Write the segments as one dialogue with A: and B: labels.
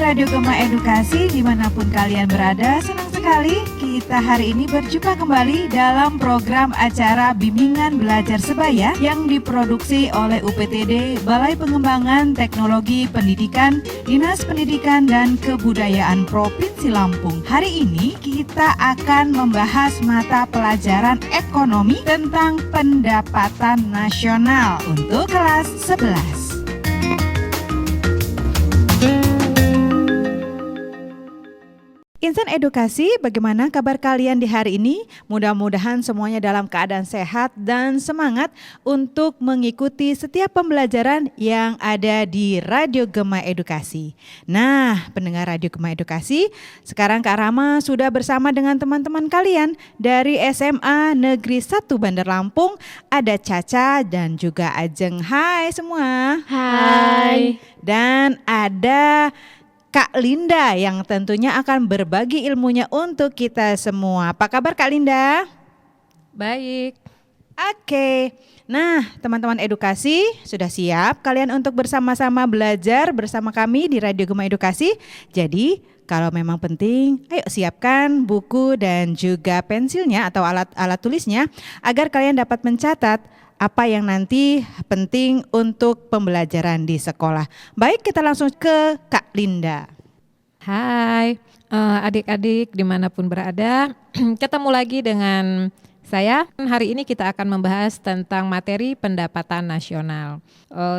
A: Radio Gema Edukasi dimanapun kalian berada, senang sekali kita hari ini berjumpa kembali dalam program acara Bimbingan Belajar Sebaya yang diproduksi oleh UPTD, Balai Pengembangan Teknologi Pendidikan, Dinas Pendidikan dan Kebudayaan Provinsi Lampung. Hari ini kita akan membahas mata pelajaran ekonomi tentang pendapatan nasional untuk kelas 11. Insan Edukasi, bagaimana kabar kalian di hari ini? Mudah-mudahan semuanya dalam keadaan sehat dan semangat untuk mengikuti setiap pembelajaran yang ada di Radio Gema Edukasi. Nah, pendengar Radio Gema Edukasi, sekarang Kak Rama sudah bersama dengan teman-teman kalian dari SMA Negeri 1 Bandar Lampung. Ada Caca dan juga Ajeng. Hai semua.
B: Hai.
A: Dan ada Kak Linda yang tentunya akan berbagi ilmunya untuk kita semua. Apa kabar Kak Linda?
B: Baik.
A: Oke. Nah, teman-teman edukasi sudah siap kalian untuk bersama-sama belajar bersama kami di Radio Gema Edukasi? Jadi, kalau memang penting, ayo siapkan buku dan juga pensilnya atau alat tulisnya agar kalian dapat mencatat apa yang nanti penting untuk pembelajaran di sekolah. Baik, kita langsung ke Kak Linda.
B: Hai, adik-adik dimanapun berada, ketemu lagi dengan saya. Hari ini kita akan membahas tentang materi pendapatan nasional.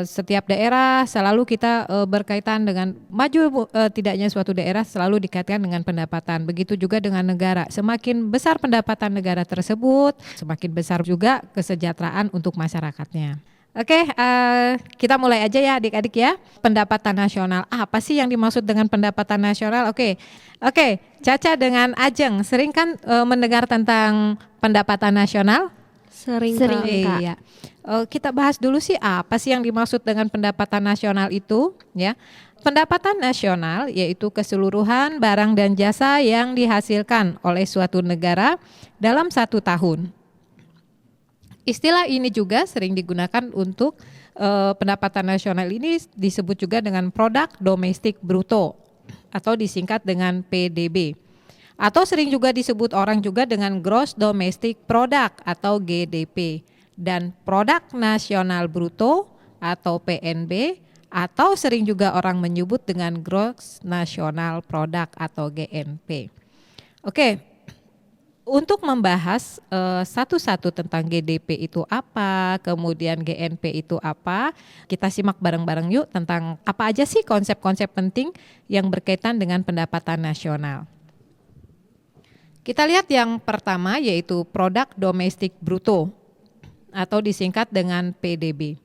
B: Setiap daerah selalu kita berkaitan dengan maju tidaknya suatu daerah selalu dikaitkan dengan pendapatan. Begitu juga dengan negara. Semakin besar pendapatan negara tersebut, semakin besar juga kesejahteraan untuk masyarakatnya. Oke, kita mulai aja ya adik-adik ya. Pendapatan nasional, apa sih yang dimaksud dengan pendapatan nasional? Oke, Caca dengan Ajeng sering kan mendengar tentang pendapatan nasional?
C: Sering Kak.
B: Iya. Kita bahas dulu sih apa sih yang dimaksud dengan pendapatan nasional itu ya. Pendapatan nasional yaitu keseluruhan barang dan jasa yang dihasilkan oleh suatu negara dalam satu tahun. Istilah ini juga sering digunakan untuk pendapatan nasional ini disebut juga dengan produk domestik bruto atau disingkat dengan PDB. Atau sering juga disebut orang juga dengan gross domestic product atau GDP dan produk nasional bruto atau PNB atau sering juga orang menyebut dengan gross national product atau GNP. Oke, untuk membahas satu-satu tentang GDP itu apa, kemudian GNP itu apa, kita simak bareng-bareng yuk tentang apa aja sih konsep-konsep penting yang berkaitan dengan pendapatan nasional. Kita lihat yang pertama yaitu produk domestik bruto atau disingkat dengan PDB.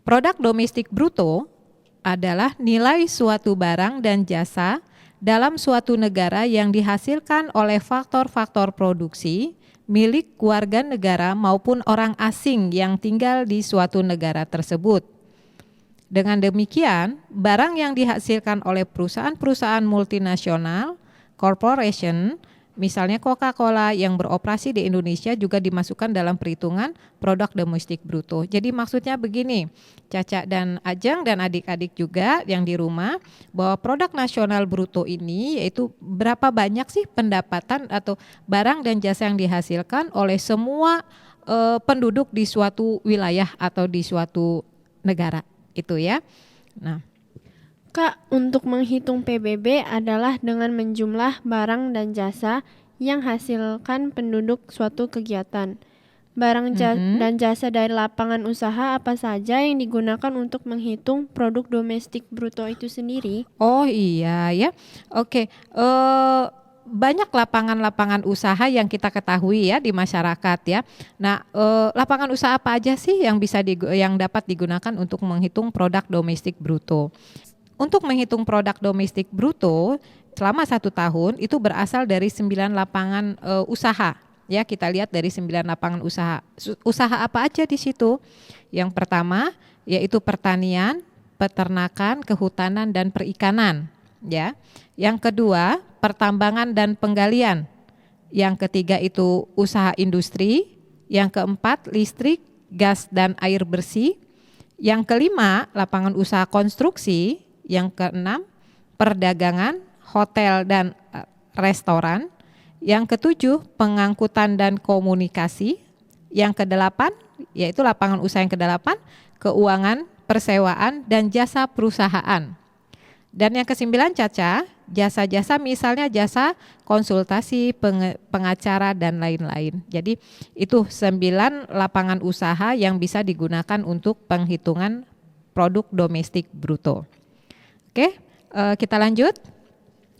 B: Produk domestik bruto adalah nilai suatu barang dan jasa dalam suatu negara yang dihasilkan oleh faktor-faktor produksi milik warga negara maupun orang asing yang tinggal di suatu negara tersebut. Dengan demikian, barang yang dihasilkan oleh perusahaan-perusahaan multinasional, corporation, misalnya Coca-Cola yang beroperasi di Indonesia juga dimasukkan dalam perhitungan produk domestik bruto. Jadi maksudnya begini, Caca dan Ajeng dan adik-adik juga yang di rumah, bahwa produk nasional bruto ini yaitu berapa banyak sih pendapatan atau barang dan jasa yang dihasilkan oleh semua penduduk di suatu wilayah atau di suatu negara itu ya. Nah,
C: Kak, untuk menghitung PBB adalah dengan menjumlah barang dan jasa yang hasilkan penduduk suatu kegiatan. Barang dan jasa dari lapangan usaha apa saja yang digunakan untuk menghitung produk domestik bruto itu sendiri?
B: oh iya ya, oke. Banyak lapangan-lapangan usaha yang kita ketahui ya di masyarakat ya. Nah, lapangan usaha apa aja sih yang yang dapat digunakan untuk menghitung produk domestik bruto? Untuk menghitung produk domestik bruto selama 1 tahun itu berasal dari 9 lapangan usaha. Ya, kita lihat dari 9 lapangan usaha. Usaha apa aja di situ? Yang pertama yaitu pertanian, peternakan, kehutanan dan perikanan, ya. Yang kedua, pertambangan dan penggalian. Yang ketiga itu usaha industri, yang keempat listrik, gas dan air bersih. Yang kelima, lapangan usaha konstruksi. Yang keenam, perdagangan, hotel dan restoran. Yang ketujuh, pengangkutan dan komunikasi. Yang kedelapan, yaitu lapangan usaha yang kedelapan, keuangan, persewaan, dan jasa perusahaan. Dan yang kesembilan, Caca, jasa-jasa misalnya jasa konsultasi, pengacara, dan lain-lain. Jadi itu 9 lapangan usaha yang bisa digunakan untuk penghitungan produk domestik bruto. Oke, kita lanjut.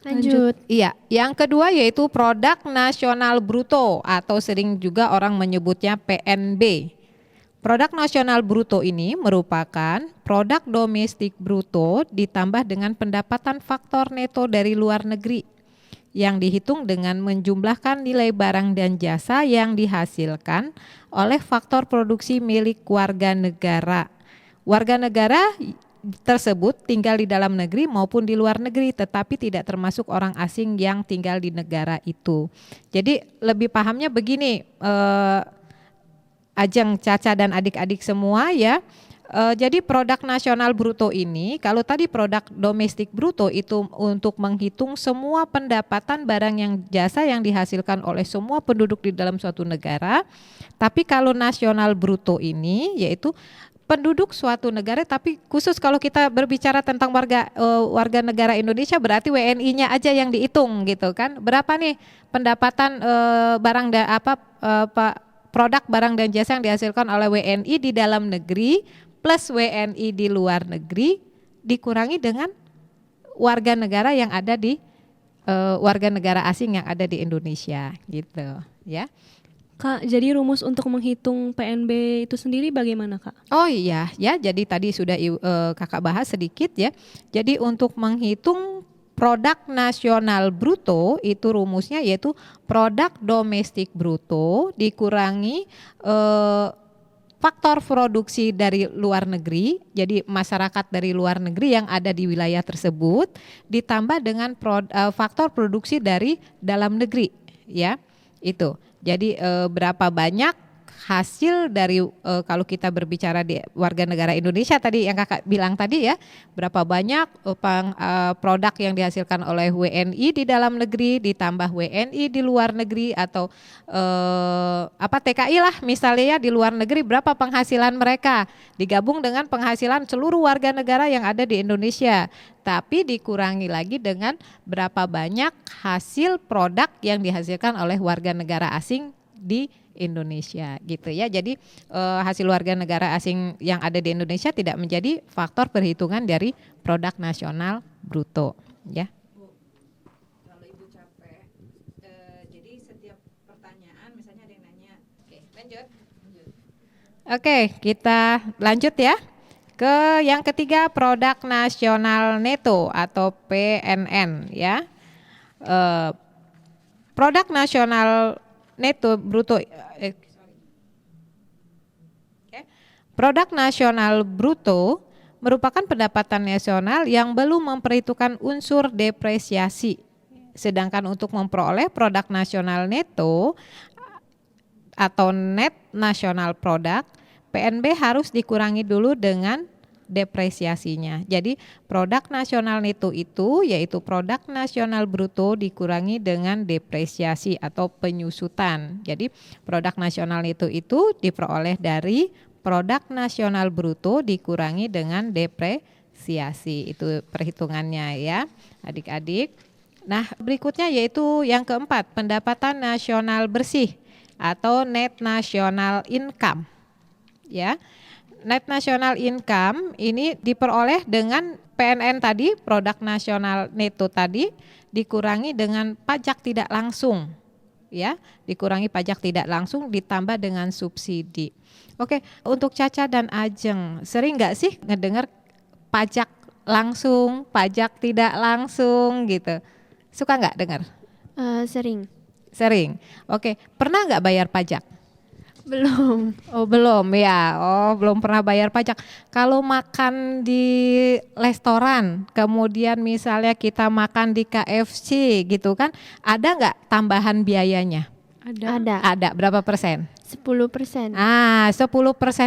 C: Lanjut.
B: Iya, yang kedua yaitu produk nasional bruto atau sering juga orang menyebutnya PNB. Produk nasional bruto ini merupakan produk domestik bruto ditambah dengan pendapatan faktor neto dari luar negeri yang dihitung dengan menjumlahkan nilai barang dan jasa yang dihasilkan oleh faktor produksi milik warga negara. Warga negara tersebut tinggal di dalam negeri maupun di luar negeri, tetapi tidak termasuk orang asing yang tinggal di negara itu. Jadi lebih pahamnya begini, Ajeng, Caca, dan adik-adik semua ya. Jadi produk nasional bruto ini, kalau tadi produk domestik bruto itu untuk menghitung semua pendapatan barang yang jasa yang dihasilkan oleh semua penduduk di dalam suatu negara. Tapi kalau nasional bruto ini yaitu penduduk suatu negara, tapi khusus kalau kita berbicara tentang warga negara Indonesia berarti WNI-nya aja yang dihitung gitu kan. Berapa nih pendapatan produk barang dan jasa yang dihasilkan oleh WNI di dalam negeri plus WNI di luar negeri dikurangi dengan warga negara yang ada di warga negara asing yang ada di Indonesia gitu ya.
D: Kak, jadi rumus untuk menghitung PNB itu sendiri bagaimana, Kak?
B: Oh iya, ya. Jadi tadi sudah Kakak bahas sedikit ya. Jadi untuk menghitung produk nasional bruto itu rumusnya yaitu produk domestik bruto dikurangi faktor produksi dari luar negeri. Jadi masyarakat dari luar negeri yang ada di wilayah tersebut ditambah dengan faktor produksi dari dalam negeri, ya. Itu. Jadi berapa banyak hasil dari kalau kita berbicara di warga negara Indonesia tadi yang Kakak bilang tadi ya, berapa banyak produk yang dihasilkan oleh WNI di dalam negeri ditambah WNI di luar negeri atau TKI lah misalnya ya, di luar negeri berapa penghasilan mereka digabung dengan penghasilan seluruh warga negara yang ada di Indonesia, tapi dikurangi lagi dengan berapa banyak hasil produk yang dihasilkan oleh warga negara asing di Indonesia gitu ya. Jadi hasil warga negara asing yang ada di Indonesia tidak menjadi faktor perhitungan dari produk nasional bruto ya.
A: Bu, kalau Ibu capek, jadi setiap pertanyaan misalnya ada yang nanya.
B: Oke, lanjut. Oke, kita lanjut ya. Ke yang ketiga, produk nasional neto atau PNN ya. Produk nasional neto bruto produk nasional bruto merupakan pendapatan nasional yang belum memperhitungkan unsur depresiasi. Sedangkan untuk memperoleh produk nasional neto atau net national product, PNB harus dikurangi dulu dengan depresiasinya. Jadi produk nasional neto itu yaitu produk nasional bruto dikurangi dengan depresiasi atau penyusutan. Jadi produk nasional neto itu diperoleh dari produk nasional bruto dikurangi dengan depresiasi. Itu perhitungannya ya adik-adik. Nah berikutnya yaitu yang keempat, pendapatan nasional bersih atau net national income ya. Net national income ini diperoleh dengan PNN tadi, produk nasional neto tadi dikurangi dengan pajak tidak langsung ya, dikurangi pajak tidak langsung ditambah dengan subsidi. Oke, untuk Caca dan Ajeng, sering nggak sih ngedengar pajak langsung, pajak tidak langsung gitu? Suka nggak dengar?
C: Sering.
B: Sering. Oke, pernah nggak bayar pajak?
C: Belum.
B: Oh belum ya, belum pernah bayar pajak. Kalau makan di restoran, kemudian misalnya kita makan di KFC gitu kan, ada nggak tambahan biayanya?
C: Ada.
B: Ada, berapa persen?
C: 10%.
B: 10%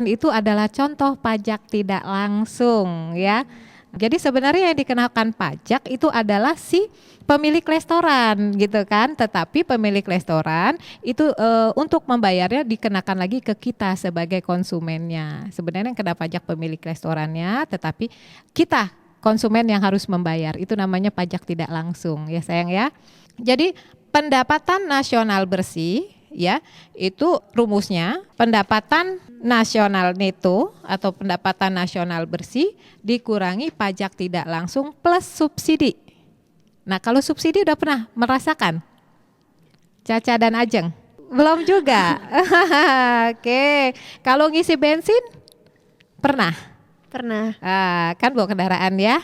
B: itu adalah contoh pajak tidak langsung ya. Jadi sebenarnya yang dikenakan pajak itu adalah si pemilik restoran gitu kan, tetapi pemilik restoran itu untuk membayarnya dikenakan lagi ke kita sebagai konsumennya. Sebenarnya yang kena pajak pemilik restorannya, tetapi kita konsumen yang harus membayar. Itu namanya pajak tidak langsung ya sayang ya. Jadi pendapatan nasional bersih ya, itu rumusnya pendapatan nasional neto atau pendapatan nasional bersih dikurangi pajak tidak langsung plus subsidi. Nah, kalau subsidi udah pernah merasakan? Caca dan Ajeng? Belum juga. Oke, kalau ngisi bensin pernah?
C: Pernah.
B: Kan bawa kendaraan ya?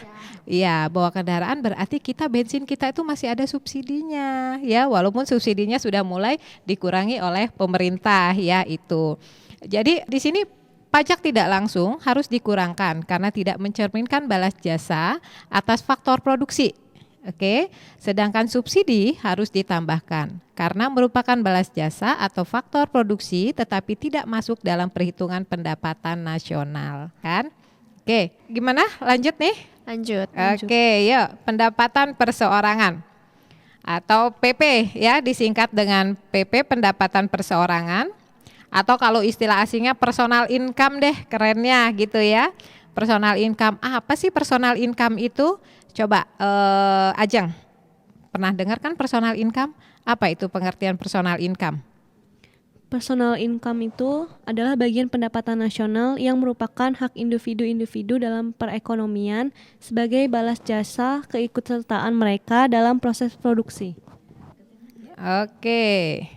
B: Iya, bawa kendaraan berarti bensin kita itu masih ada subsidinya ya, walaupun subsidinya sudah mulai dikurangi oleh pemerintah ya itu. Jadi di sini pajak tidak langsung harus dikurangkan karena tidak mencerminkan balas jasa atas faktor produksi. Oke, sedangkan subsidi harus ditambahkan karena merupakan balas jasa atau faktor produksi tetapi tidak masuk dalam perhitungan pendapatan nasional kan? Oke, gimana? Lanjut nih.
C: Lanjut.
B: Oke, yuk pendapatan perseorangan atau PP ya, disingkat dengan PP pendapatan perseorangan, atau kalau istilah asingnya personal income deh, kerennya gitu ya. Personal income, apa sih personal income itu? Coba Ajeng, pernah dengar kan personal income? Apa itu pengertian personal income?
D: Personal income itu adalah bagian pendapatan nasional yang merupakan hak individu-individu dalam perekonomian sebagai balas jasa keikutsertaan mereka dalam proses produksi.
B: Oke.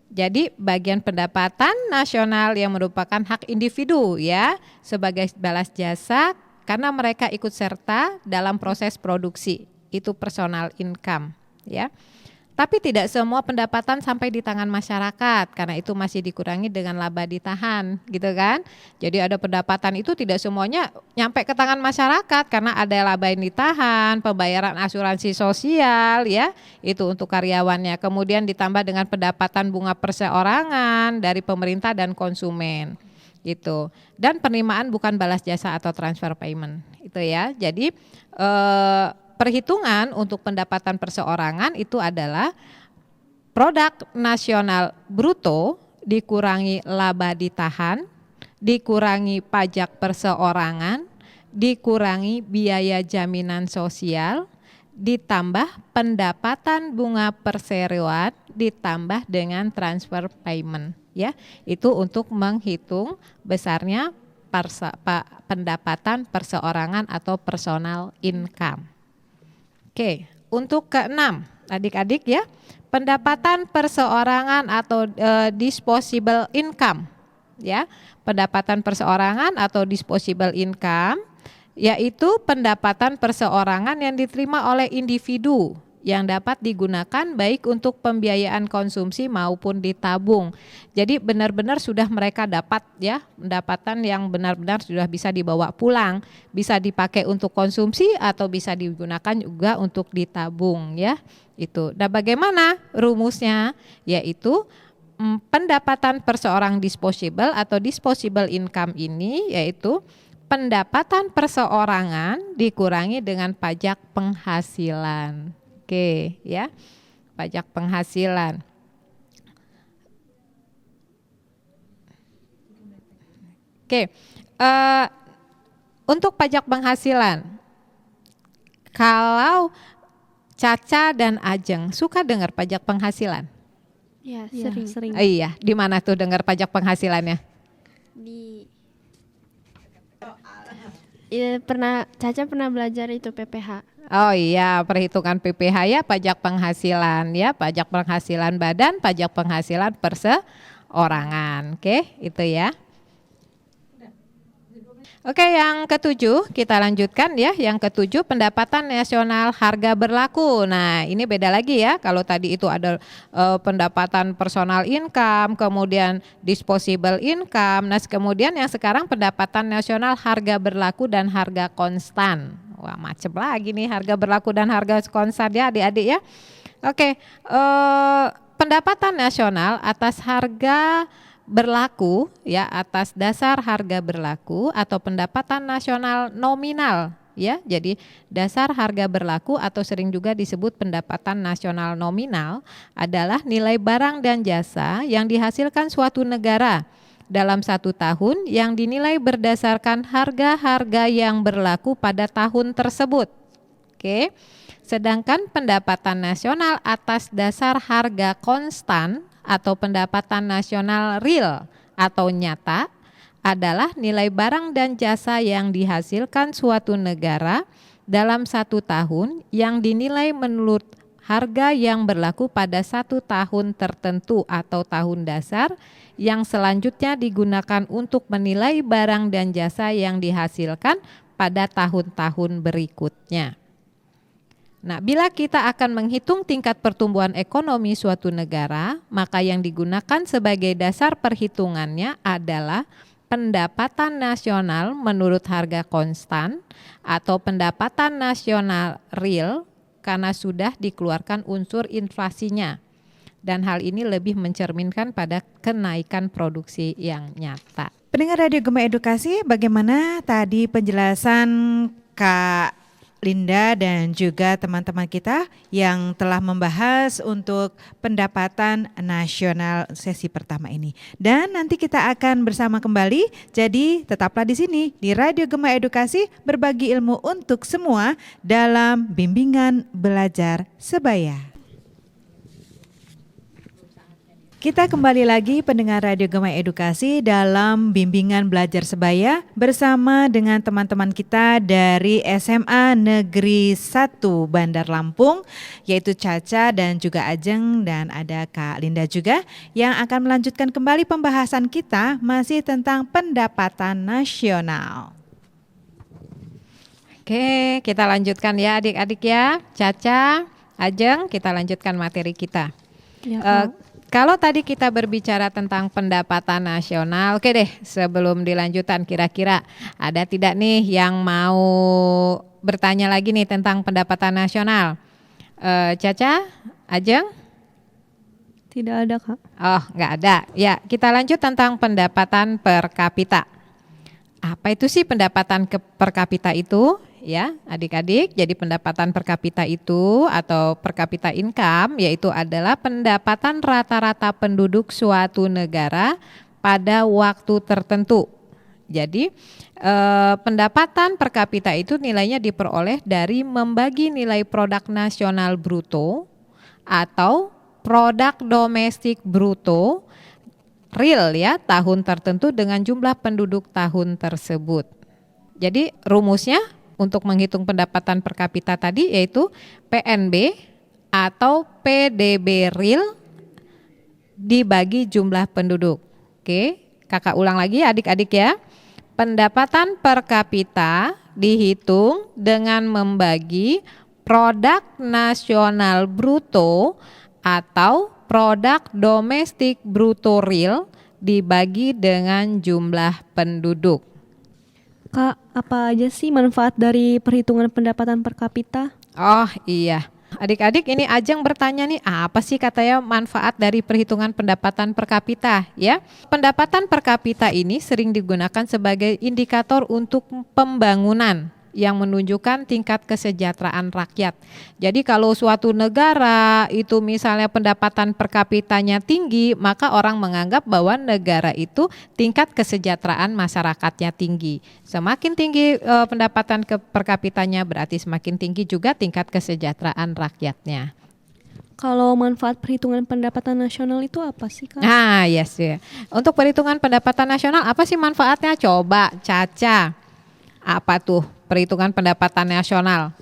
B: Jadi bagian pendapatan nasional yang merupakan hak individu ya sebagai balas jasa karena mereka ikut serta dalam proses produksi. Itu personal income ya. Tapi tidak semua pendapatan sampai di tangan masyarakat karena itu masih dikurangi dengan laba ditahan gitu kan. Jadi ada pendapatan itu tidak semuanya nyampe ke tangan masyarakat karena ada laba yang ditahan, pembayaran asuransi sosial ya, itu untuk karyawannya. Kemudian ditambah dengan pendapatan bunga perseorangan dari pemerintah dan konsumen gitu. Dan penerimaan bukan balas jasa atau transfer payment itu ya. Jadi perhitungan untuk pendapatan perseorangan itu adalah produk nasional bruto dikurangi laba ditahan, dikurangi pajak perseorangan, dikurangi biaya jaminan sosial, ditambah pendapatan bunga perseroan, ditambah dengan transfer payment ya. Itu untuk menghitung besarnya pendapatan perseorangan atau personal income. Oke, untuk keenam, adik-adik ya, pendapatan perseorangan atau disposable income, ya, pendapatan perseorangan atau disposable income, yaitu pendapatan perseorangan yang diterima oleh individu yang dapat digunakan baik untuk pembiayaan konsumsi maupun ditabung. Jadi benar-benar sudah mereka dapat ya, pendapatan yang benar-benar sudah bisa dibawa pulang, bisa dipakai untuk konsumsi atau bisa digunakan juga untuk ditabung ya. Itu. Nah, bagaimana rumusnya? Yaitu pendapatan perseorang disposable atau disposable income ini yaitu pendapatan perseorangan dikurangi dengan pajak penghasilan. Oke, ya, pajak penghasilan. Oke, untuk pajak penghasilan, kalau Caca dan Ajeng suka dengar pajak penghasilan?
C: Ya,
D: Ya,
C: sering.
D: sering.
B: Iya, di mana tuh dengar pajak penghasilannya?
C: Caca pernah belajar itu PPH.
B: Oh iya, perhitungan PPH ya, pajak penghasilan ya, pajak penghasilan badan, pajak penghasilan perseorangan. Oke, itu ya. Oke, yang ketujuh kita lanjutkan ya. Yang ketujuh pendapatan nasional harga berlaku. Nah, ini beda lagi ya. Kalau tadi itu ada pendapatan personal income, kemudian disposable income. Nah, kemudian yang sekarang pendapatan nasional harga berlaku dan harga konstan. Wah, macam lagi nih harga berlaku dan harga konstan ya adik-adik ya. Oke, pendapatan nasional atas harga berlaku ya, atas dasar harga berlaku atau pendapatan nasional nominal ya. Jadi dasar harga berlaku atau sering juga disebut pendapatan nasional nominal adalah nilai barang dan jasa yang dihasilkan suatu negara dalam satu tahun yang dinilai berdasarkan harga-harga yang berlaku pada tahun tersebut. Oke. Sedangkan pendapatan nasional atas dasar harga konstan atau pendapatan nasional real atau nyata adalah nilai barang dan jasa yang dihasilkan suatu negara dalam satu tahun yang dinilai menurut harga yang berlaku pada satu tahun tertentu atau tahun dasar yang selanjutnya digunakan untuk menilai barang dan jasa yang dihasilkan pada tahun-tahun berikutnya. Nah, bila kita akan menghitung tingkat pertumbuhan ekonomi suatu negara, maka yang digunakan sebagai dasar perhitungannya adalah pendapatan nasional menurut harga konstan atau pendapatan nasional real karena sudah dikeluarkan unsur inflasinya. Dan hal ini lebih mencerminkan pada kenaikan produksi yang nyata.
A: Pendengar Radio Gema Edukasi, bagaimana tadi penjelasan Kak Linda dan juga teman-teman kita yang telah membahas untuk pendapatan nasional sesi pertama ini. Dan nanti kita akan bersama kembali, jadi tetaplah di sini di Radio Gema Edukasi, berbagi ilmu untuk semua dalam bimbingan belajar sebaya. Kita kembali lagi pendengar Radio Gema Edukasi dalam bimbingan belajar sebaya bersama dengan teman-teman kita dari SMA Negeri 1 Bandar Lampung, yaitu Caca dan juga Ajeng, dan ada Kak Linda juga yang akan melanjutkan kembali pembahasan kita masih tentang pendapatan nasional.
B: Oke, kita lanjutkan ya adik-adik ya. Caca, Ajeng, kita lanjutkan materi kita.
D: Ya,
B: Kalau tadi kita berbicara tentang pendapatan nasional, oke deh, sebelum dilanjutkan kira-kira ada tidak nih yang mau bertanya lagi nih tentang pendapatan nasional? Caca, Ajeng?
D: Tidak ada, Kak.
B: Oh, nggak ada. Ya, kita lanjut tentang pendapatan per kapita. Apa itu sih pendapatan per kapita itu? Ya, adik-adik, jadi pendapatan per kapita itu atau per kapita income yaitu adalah pendapatan rata-rata penduduk suatu negara pada waktu tertentu. Jadi pendapatan per kapita itu nilainya diperoleh dari membagi nilai produk nasional bruto atau produk domestik bruto real ya tahun tertentu dengan jumlah penduduk tahun tersebut. Jadi rumusnya untuk menghitung pendapatan per kapita tadi yaitu PNB atau PDB real dibagi jumlah penduduk. Oke, kakak ulang lagi adik-adik ya. Pendapatan per kapita dihitung dengan membagi produk nasional bruto atau produk domestik bruto real dibagi dengan jumlah penduduk.
D: Kak, apa aja sih manfaat dari perhitungan pendapatan per kapita?
B: Oh iya, adik-adik ini Ajeng bertanya nih, apa sih katanya manfaat dari perhitungan pendapatan per kapita ya? Pendapatan per kapita ini sering digunakan sebagai indikator untuk pembangunan yang menunjukkan tingkat kesejahteraan rakyat. Jadi kalau suatu negara itu misalnya pendapatan per kapitanya tinggi, maka orang menganggap bahwa negara itu tingkat kesejahteraan masyarakatnya tinggi. Semakin tinggi pendapatan per kapitanya berarti semakin tinggi juga tingkat kesejahteraan rakyatnya.
D: Kalau manfaat perhitungan pendapatan nasional itu apa sih, Kak?
B: Nah, yes ya. Untuk perhitungan pendapatan nasional apa sih manfaatnya? Coba Caca. Apa tuh perhitungan pendapatan nasional?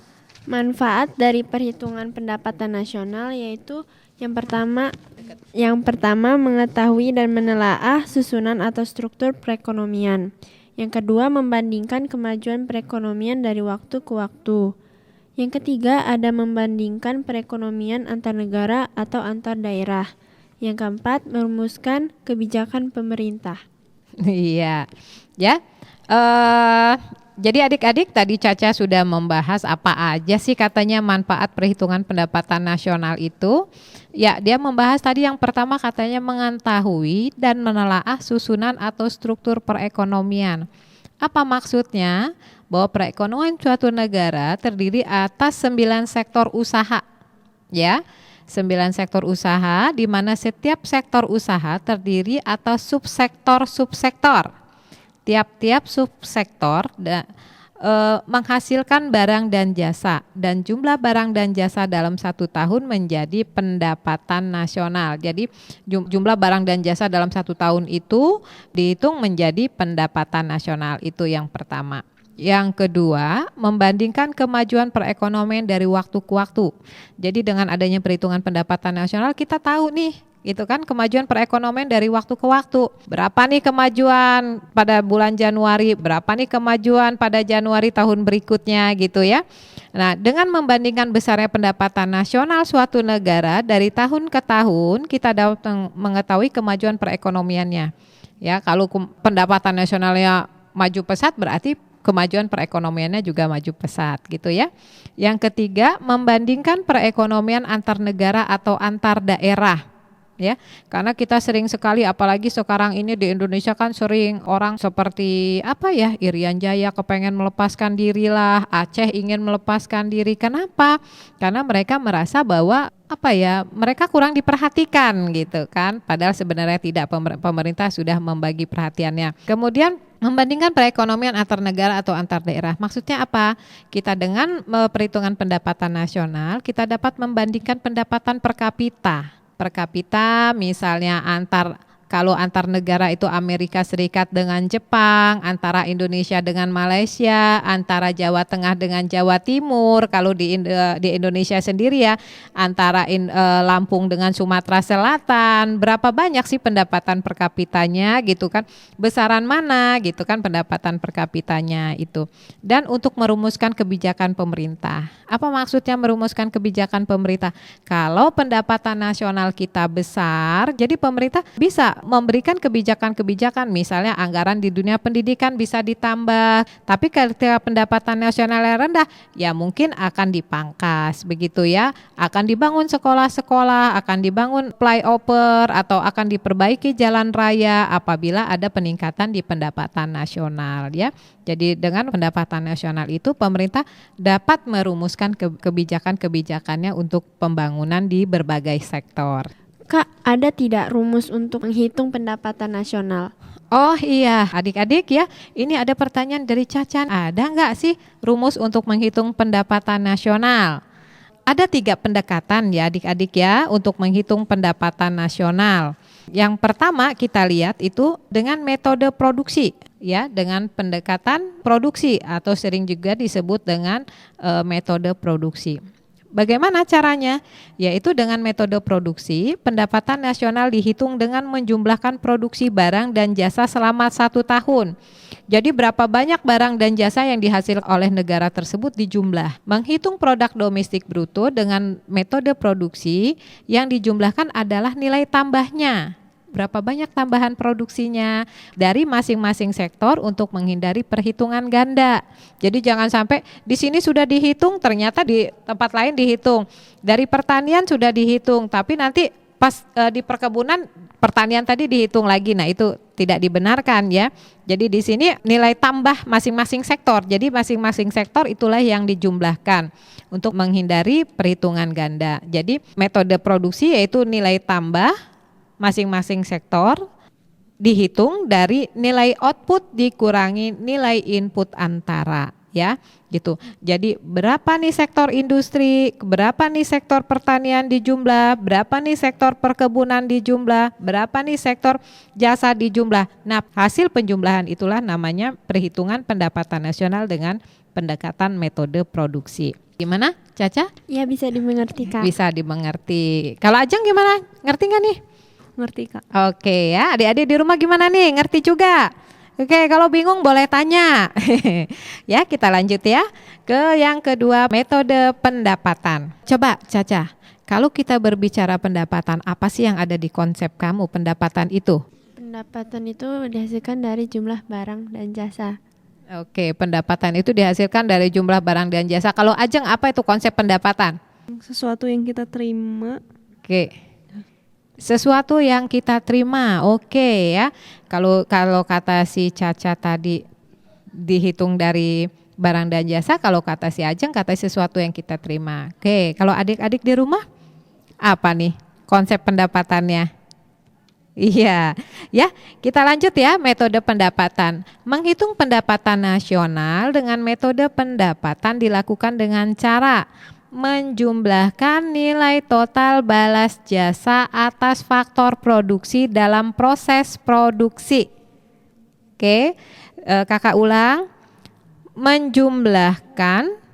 C: Manfaat dari perhitungan pendapatan nasional yaitu yang pertama mengetahui dan menelaah susunan atau struktur perekonomian. Yang kedua membandingkan kemajuan perekonomian dari waktu ke waktu. Yang ketiga ada membandingkan perekonomian antar negara atau antar daerah. Yang keempat merumuskan kebijakan pemerintah.
B: Iya, ya. Jadi adik-adik tadi Caca sudah membahas apa aja sih katanya manfaat perhitungan pendapatan nasional itu. Ya, dia membahas tadi yang pertama katanya mengetahui dan menelaah susunan atau struktur perekonomian. Apa maksudnya? bahwa perekonomian suatu negara terdiri atas 9 sektor usaha, ya. 9 sektor usaha di mana setiap sektor usaha terdiri atas subsektor-subsektor. Tiap-tiap subsektor menghasilkan barang dan jasa, dan jumlah barang dan jasa dalam 1 tahun menjadi pendapatan nasional. Jadi jumlah barang dan jasa dalam 1 tahun itu dihitung menjadi pendapatan nasional. Itu yang pertama. Yang kedua, membandingkan kemajuan perekonomian dari waktu ke waktu. Jadi dengan adanya perhitungan pendapatan nasional kita tahu nih, itu kan kemajuan perekonomian dari waktu ke waktu. Berapa nih kemajuan pada bulan Januari, berapa nih kemajuan pada Januari tahun berikutnya gitu ya. Nah, dengan membandingkan besarnya pendapatan nasional suatu negara dari tahun ke tahun, kita dapat mengetahui kemajuan perekonomiannya. Ya, kalau pendapatan nasionalnya maju pesat berarti kemajuan perekonomiannya juga maju pesat gitu ya. Yang ketiga, membandingkan perekonomian antar negara atau antar daerah. Ya, karena kita sering sekali, apalagi sekarang ini di Indonesia kan sering orang seperti Irian Jaya kepengen melepaskan diri lah, Aceh ingin melepaskan diri. Kenapa? Karena mereka merasa bahwa mereka kurang diperhatikan gitu kan, padahal sebenarnya tidak, pemerintah sudah membagi perhatiannya. Kemudian membandingkan perekonomian antar negara atau antar daerah. Maksudnya apa? Kita dengan perhitungan pendapatan nasional, kita dapat membandingkan pendapatan per kapita misalnya kalau antar negara itu Amerika Serikat dengan Jepang, antara Indonesia dengan Malaysia, antara Jawa Tengah dengan Jawa Timur, kalau di Indonesia sendiri ya, antara Lampung dengan Sumatera Selatan, berapa banyak sih pendapatan per kapitanya gitu kan, besaran mana gitu kan pendapatan per kapitanya itu. Dan untuk merumuskan kebijakan pemerintah. Apa maksudnya merumuskan kebijakan pemerintah? Kalau pendapatan nasional kita besar, jadi pemerintah bisa memberikan kebijakan-kebijakan, misalnya anggaran di dunia pendidikan bisa ditambah, tapi ketika pendapatan nasionalnya rendah, ya mungkin akan dipangkas begitu ya, akan dibangun sekolah-sekolah, akan dibangun flyover, atau akan diperbaiki jalan raya apabila ada peningkatan di pendapatan nasional ya. Jadi dengan pendapatan nasional itu pemerintah dapat merumuskan kebijakan-kebijakannya untuk pembangunan di berbagai sektor.
C: Kak, ada tidak rumus untuk menghitung pendapatan nasional?
B: Oh iya, adik-adik ya, ini ada pertanyaan dari Cacan. Ada nggak sih rumus untuk menghitung pendapatan nasional? Ada 3 pendekatan ya adik-adik ya untuk menghitung pendapatan nasional. Yang pertama kita lihat itu dengan metode produksi ya, dengan pendekatan produksi atau sering juga disebut dengan metode produksi. Bagaimana caranya? Yaitu dengan metode produksi, pendapatan nasional dihitung dengan menjumlahkan produksi barang dan jasa selama 1 tahun. Jadi berapa banyak barang dan jasa yang dihasilkan oleh negara tersebut dijumlah. Menghitung produk domestik bruto dengan metode produksi yang dijumlahkan adalah nilai tambahnya. Berapa banyak tambahan produksinya dari masing-masing sektor untuk menghindari perhitungan ganda. Jadi jangan sampai di sini sudah dihitung ternyata di tempat lain dihitung. Dari pertanian sudah dihitung tapi nanti pas di perkebunan pertanian tadi dihitung lagi. Nah, itu tidak dibenarkan ya. Jadi di sini nilai tambah masing-masing sektor. Jadi masing-masing sektor itulah yang dijumlahkan untuk menghindari perhitungan ganda. Jadi metode produksi yaitu nilai tambah masing-masing sektor dihitung dari nilai output dikurangi nilai input antara ya gitu. Jadi berapa nih sektor industri, berapa nih sektor pertanian dijumlah, berapa nih sektor perkebunan dijumlah, berapa nih sektor jasa dijumlah. Nah, hasil penjumlahan itulah namanya perhitungan pendapatan nasional dengan pendekatan metode produksi. Gimana, Caca?
C: Ya, bisa dimengerti, Kak.
B: Bisa dimengerti. Kalau Ajeng gimana? Ngerti nggak nih?
D: Ngerti, Kak.
B: Oke ya, adik-adik di rumah gimana nih? Ngerti juga? Oke, kalau bingung boleh tanya. Ya, kita lanjut ya ke yang kedua, metode pendapatan. Coba Caca, kalau kita berbicara pendapatan, apa sih yang ada di konsep kamu pendapatan itu?
C: Pendapatan itu dihasilkan dari jumlah barang dan jasa.
B: Oke, pendapatan itu dihasilkan dari jumlah barang dan jasa. Kalau Ajeng, apa itu konsep pendapatan?
D: Sesuatu yang kita terima.
B: Oke. Sesuatu yang kita terima, oke ya. Kalau kata si Caca tadi dihitung dari Barang dan jasa kalau kata si Ajeng kata sesuatu yang kita terima. Oke, kalau adik-adik di rumah apa nih konsep pendapatannya? Iya, ya kita lanjut ya metode pendapatan. Menghitung pendapatan nasional dengan metode pendapatan dilakukan dengan cara menjumlahkan nilai total balas jasa atas faktor produksi dalam proses produksi. Oke, kakak ulang, menjumlahkan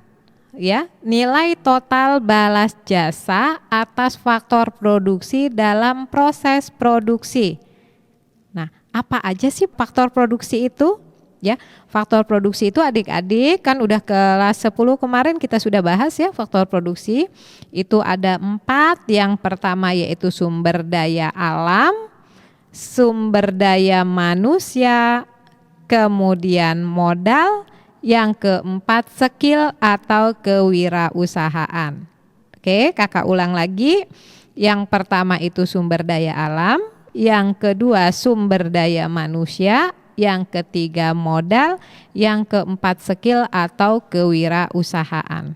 B: ya nilai total balas jasa atas faktor produksi dalam proses produksi. Nah, apa aja sih faktor produksi itu? Ya, faktor produksi itu adik-adik kan udah kelas 10 kemarin kita sudah bahas ya faktor produksi. Itu ada 4, yang pertama yaitu sumber daya alam, sumber daya manusia, kemudian modal, yang keempat skill atau kewirausahaan. Oke, kakak ulang lagi. Yang pertama itu sumber daya alam, yang kedua sumber daya manusia, yang ketiga modal, yang keempat skill atau kewirausahaan.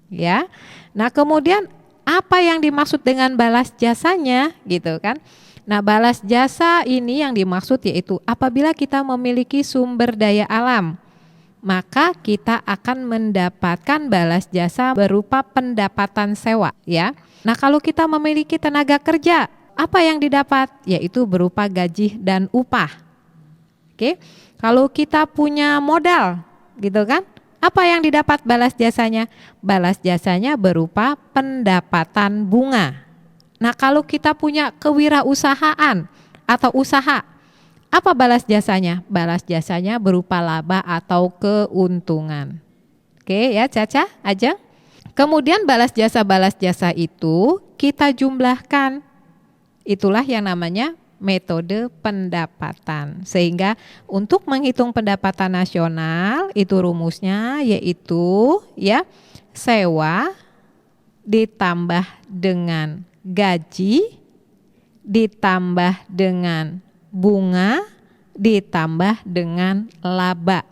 B: Ya. Nah, kemudian apa yang dimaksud dengan balas jasanya gitu kan? Nah, balas jasa ini yang dimaksud yaitu apabila kita memiliki sumber daya alam, maka kita akan mendapatkan balas jasa berupa pendapatan sewa ya. Nah, kalau kita memiliki tenaga kerja, apa yang didapat? Yaitu berupa gaji dan upah. Oke. Kalau kita punya modal, gitu kan? Apa yang didapat balas jasanya? Balas jasanya berupa pendapatan bunga. Nah, kalau kita punya kewirausahaan atau usaha, apa balas jasanya? Balas jasanya berupa laba atau keuntungan. Oke ya Caca, Ajeng. Kemudian balas jasa itu kita jumlahkan. Itulah yang namanya metode pendapatan. Sehingga untuk menghitung pendapatan nasional itu rumusnya yaitu ya sewa ditambah dengan gaji ditambah dengan bunga ditambah dengan laba.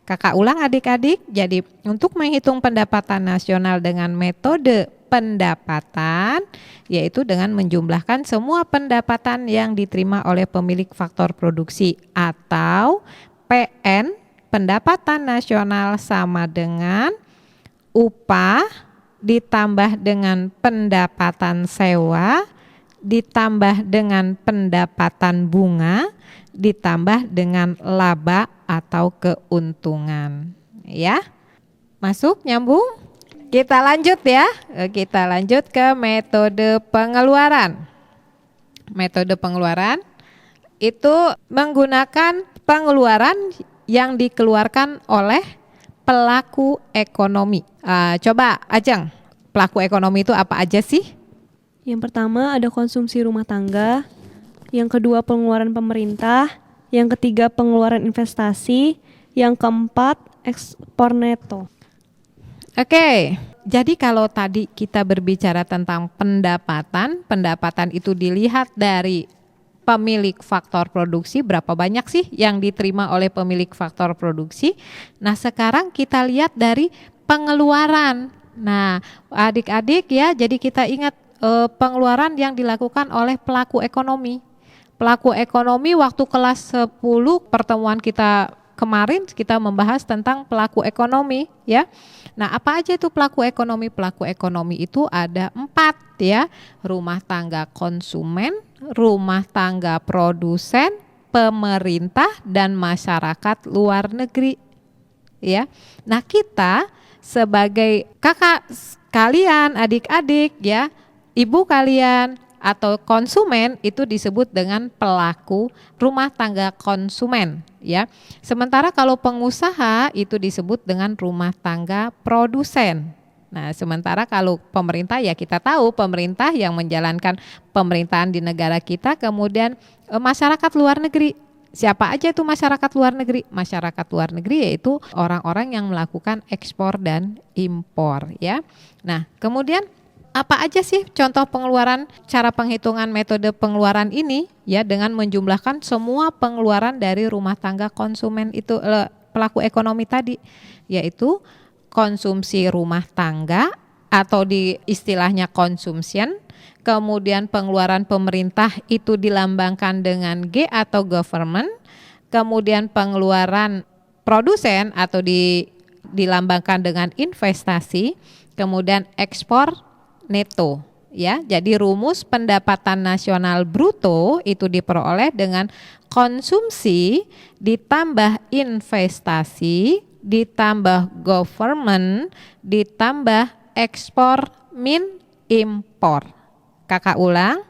B: Kakak ulang adik-adik, jadi untuk menghitung pendapatan nasional dengan metode pendapatan yaitu dengan menjumlahkan semua pendapatan yang diterima oleh pemilik faktor produksi atau PN, pendapatan nasional sama dengan upah ditambah dengan pendapatan sewa ditambah dengan pendapatan bunga ditambah dengan laba atau keuntungan ya. Masuk, nyambung? Kita lanjut ya. Kita lanjut ke metode pengeluaran. Metode pengeluaran itu menggunakan pengeluaran yang dikeluarkan oleh pelaku ekonomi. Coba Ajeng, pelaku ekonomi itu apa aja sih?
D: Yang pertama ada konsumsi rumah tangga, yang kedua pengeluaran pemerintah, yang ketiga pengeluaran investasi, yang keempat ekspor neto.
B: Oke, jadi kalau tadi kita berbicara tentang pendapatan itu dilihat dari pemilik faktor produksi, berapa banyak sih yang diterima oleh pemilik faktor produksi. Nah, sekarang kita lihat dari pengeluaran. Nah, adik-adik ya, jadi kita ingat pengeluaran yang dilakukan oleh pelaku ekonomi. Pelaku ekonomi waktu kelas 10 pertemuan kita kemarin kita membahas tentang pelaku ekonomi ya. Nah, apa aja itu pelaku ekonomi? Pelaku ekonomi itu ada 4 ya. Rumah tangga konsumen, rumah tangga produsen, pemerintah dan masyarakat luar negeri. Ya. Nah, kita sebagai kakak kalian, adik-adik ya, ibu kalian atau konsumen itu disebut dengan pelaku rumah tangga konsumen ya. Sementara kalau pengusaha itu disebut dengan rumah tangga produsen. Nah, sementara kalau pemerintah ya kita tahu pemerintah yang menjalankan pemerintahan di negara kita, kemudian masyarakat luar negeri. Siapa aja itu masyarakat luar negeri? Masyarakat luar negeri yaitu orang-orang yang melakukan ekspor dan impor ya. Nah, kemudian apa aja sih contoh pengeluaran cara penghitungan metode pengeluaran ini ya dengan menjumlahkan semua pengeluaran dari rumah tangga konsumen itu pelaku ekonomi tadi, yaitu konsumsi rumah tangga atau di istilahnya consumption, kemudian pengeluaran pemerintah itu dilambangkan dengan G atau government, kemudian pengeluaran produsen atau dilambangkan dengan investasi, kemudian ekspor neto. Ya, jadi rumus pendapatan nasional bruto itu diperoleh dengan konsumsi ditambah investasi ditambah government ditambah ekspor min impor. Kakak ulang.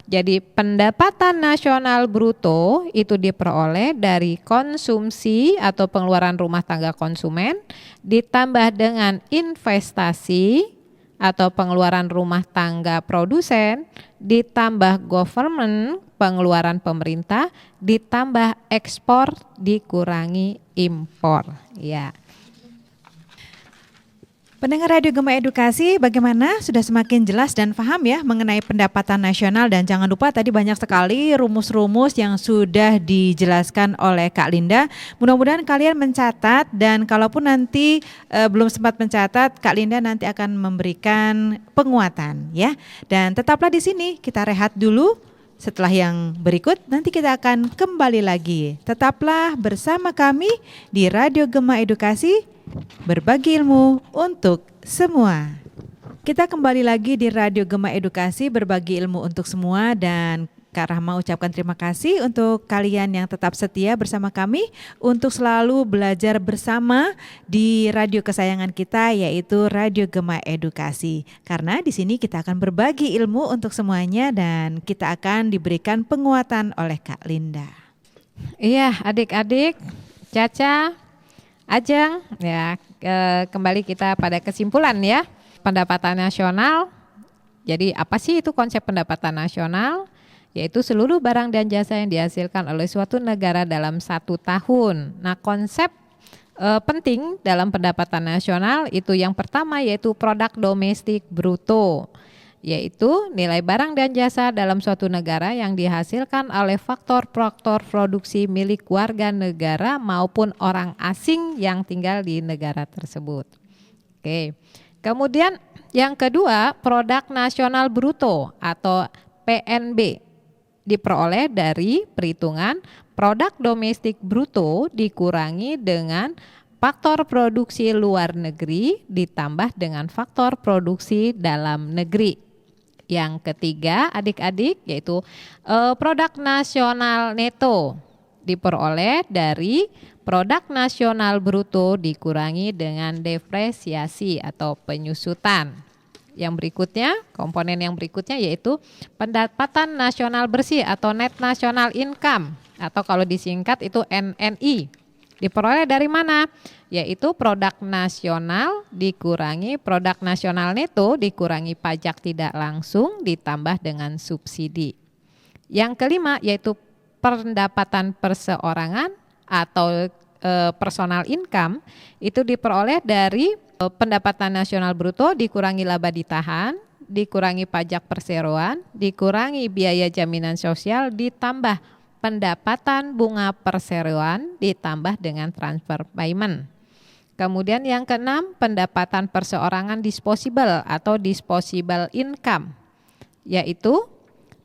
B: Jadi pendapatan nasional bruto itu diperoleh dari konsumsi atau pengeluaran rumah tangga konsumen ditambah dengan investasi atau pengeluaran rumah tangga produsen ditambah government pengeluaran pemerintah ditambah ekspor dikurangi impor. Ya.
A: Pendengar Radio Gema Edukasi, bagaimana? Sudah semakin jelas dan paham ya mengenai pendapatan nasional, dan jangan lupa tadi banyak sekali rumus-rumus yang sudah dijelaskan oleh Kak Linda. Mudah-mudahan kalian mencatat, dan kalaupun nanti belum sempat mencatat, Kak Linda nanti akan memberikan penguatan ya. Dan tetaplah di sini, kita rehat dulu. Setelah yang berikut nanti kita akan kembali lagi. Tetaplah bersama kami di Radio Gema Edukasi, berbagi ilmu untuk semua. Kita kembali lagi di Radio Gema Edukasi, berbagi ilmu untuk semua, dan Kak Rahma ucapkan terima kasih untuk kalian yang tetap setia bersama kami untuk selalu belajar bersama di radio kesayangan kita, yaitu Radio Gema Edukasi. Karena di sini kita akan berbagi ilmu untuk semuanya dan kita akan diberikan penguatan oleh Kak Linda.
B: Iya, adik-adik, Caca, Ajeng, ya kembali kita pada kesimpulan ya. Pendapatan nasional. Jadi apa sih itu konsep pendapatan nasional? Yaitu seluruh barang dan jasa yang dihasilkan oleh suatu negara dalam 1 tahun. Nah, konsep penting dalam pendapatan nasional itu yang pertama yaitu produk domestik bruto, yaitu nilai barang dan jasa dalam suatu negara yang dihasilkan oleh faktor-faktor produksi milik warga negara maupun orang asing yang tinggal di negara tersebut. Oke. Kemudian yang kedua, produk nasional bruto atau PNB diperoleh dari perhitungan produk domestik bruto dikurangi dengan faktor produksi luar negeri ditambah dengan faktor produksi dalam negeri. Yang ketiga, adik-adik, yaitu produk nasional neto diperoleh dari produk nasional bruto dikurangi dengan depresiasi atau penyusutan. Yang berikutnya, komponen yang berikutnya yaitu pendapatan nasional bersih atau net national income, atau kalau disingkat itu NNI. Diperoleh dari mana? Yaitu produk nasional dikurangi produk nasional neto dikurangi pajak tidak langsung ditambah dengan subsidi. Yang kelima yaitu pendapatan perseorangan atau personal income, itu diperoleh dari pendapatan nasional bruto dikurangi laba ditahan, dikurangi pajak perseroan, dikurangi biaya jaminan sosial, ditambah pendapatan bunga perseroan, ditambah dengan transfer payment. Kemudian yang keenam, pendapatan perseorangan disposable atau disposable income, yaitu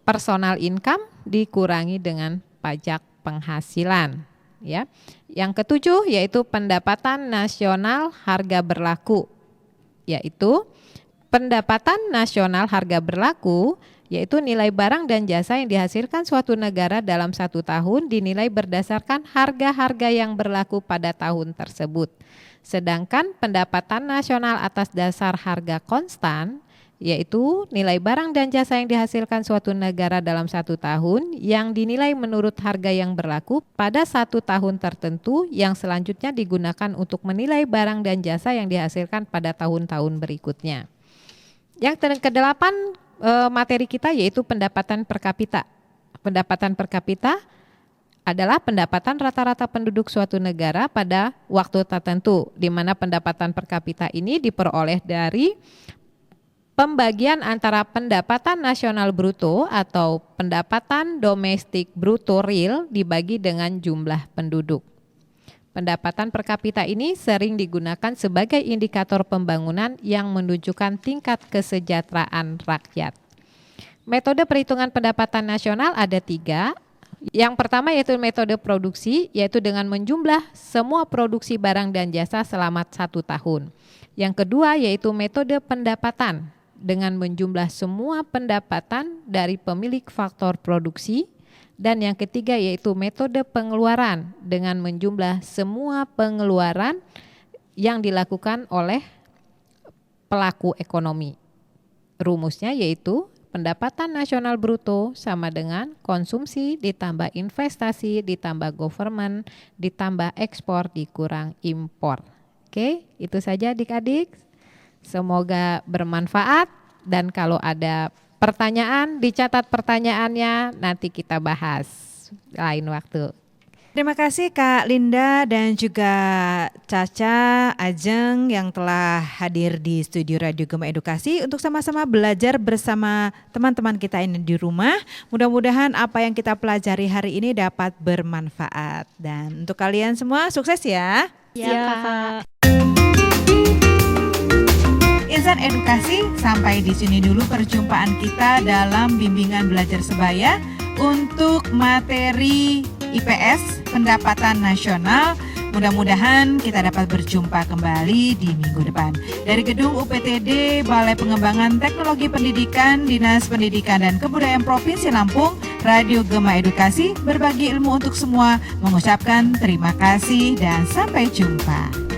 B: personal income dikurangi dengan pajak penghasilan. Ya. Yang ketujuh yaitu pendapatan nasional harga berlaku, yaitu pendapatan nasional harga berlaku yaitu nilai barang dan jasa yang dihasilkan suatu negara dalam 1 tahun dinilai berdasarkan harga-harga yang berlaku pada tahun tersebut. Sedangkan pendapatan nasional atas dasar harga konstan yaitu nilai barang dan jasa yang dihasilkan suatu negara dalam 1 tahun yang dinilai menurut harga yang berlaku pada 1 tahun tertentu yang selanjutnya digunakan untuk menilai barang dan jasa yang dihasilkan pada tahun-tahun berikutnya. Yang kedelapan materi kita yaitu pendapatan per kapita. Pendapatan per kapita adalah pendapatan rata-rata penduduk suatu negara pada waktu tertentu, di mana pendapatan per kapita ini diperoleh dari pembagian antara pendapatan nasional bruto atau pendapatan domestik bruto real dibagi dengan jumlah penduduk. Pendapatan per kapita ini sering digunakan sebagai indikator pembangunan yang menunjukkan tingkat kesejahteraan rakyat. Metode perhitungan pendapatan nasional ada 3. Yang pertama yaitu metode produksi, yaitu dengan menjumlah semua produksi barang dan jasa selama 1 tahun. Yang kedua yaitu metode pendapatan, dengan menjumlah semua pendapatan dari pemilik faktor produksi. Dan yang ketiga yaitu metode pengeluaran, dengan menjumlah semua pengeluaran yang dilakukan oleh pelaku ekonomi. Rumusnya yaitu pendapatan nasional bruto sama dengan konsumsi ditambah investasi ditambah government ditambah ekspor dikurang impor. Oke, itu saja adik-adik. Semoga bermanfaat, dan kalau ada pertanyaan, dicatat pertanyaannya, nanti kita bahas lain waktu.
A: Terima kasih Kak Linda dan juga Caca, Ajeng yang telah hadir di studio Radio Gema Edukasi untuk sama-sama belajar bersama teman-teman kita ini di rumah. Mudah-mudahan apa yang kita pelajari hari ini dapat bermanfaat. Dan untuk kalian semua sukses ya.
C: Ya, Kakak.
A: Insan Edukasi, sampai di sini dulu perjumpaan kita dalam bimbingan belajar sebaya untuk materi IPS Pendapatan Nasional. Mudah-mudahan kita dapat berjumpa kembali di minggu depan. Dari gedung UPTD Balai Pengembangan Teknologi Pendidikan Dinas Pendidikan dan Kebudayaan Provinsi Lampung, Radio Gema Edukasi berbagi ilmu untuk semua, mengucapkan terima kasih dan sampai jumpa.